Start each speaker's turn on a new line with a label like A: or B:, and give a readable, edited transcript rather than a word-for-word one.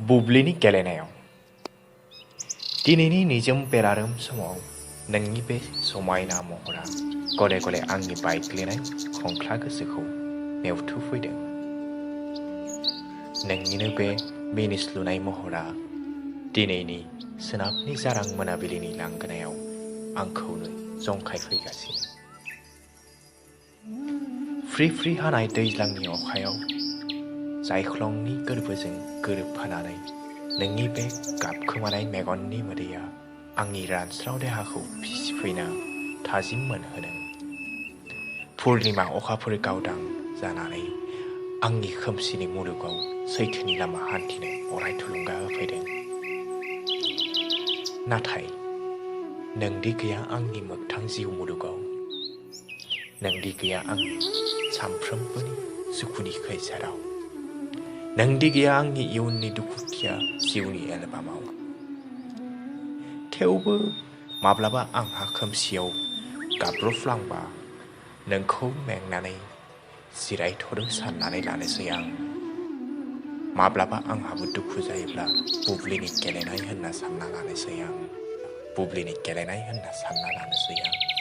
A: बुब्लिनि गेलेनायाव दिनैनि निजोम बेरारोम समाव नोंनि बे समायना महरा गले गले आंनि बायग्लिनाय खंख्ला गोसोखौ नेवथुफैदों। नोंनिनो बे मिनिस्लुनाय महरा दिनैनि सोनाबनि जारां मोनाबिलिनि लांगोनायाव आंखौनो जंखायफैगासिनो। फ्रि फ्रि हानाय दैज्लांनि अखायाव जायख्लंनि गोरबोजों गोरोबफानानै नोंनि बे गाबखोमानाय मेगननि मोदैया आंनि रानस्राव देहाखौ फिसिफैना थाजिम मोनहोदों। पुर्निमा अखाफोर गावदां जानानै आंनि खोमसिनि मुलुगाव सैथोनि लामा हान्थिनो अराय थुलुंगा होफैदों। नाथाय नोंदि गैया आंनि मोगथां जिउ मुलुगाव, नोंदि गैया आंनि सानफ्रोमबोनि सुखुनि खैसाराव, नोंदि गैया आंनि इयुननि दुखुथिया जिउनि एलबामाव। थेवबो माब्लाबा आंहा खोमसियाव गाब्रफ्लांबा नोंखौ मेंनानै जिरायथ'दों साननानै लानोसै आं। माब्लाबा आंहाबो दुखु जायोब्ला बुब्लिनि गेलेनाय होनना सानना लानोसै आं। बुब्लिनि गेलेनाय होनना सानना लानोसै आं।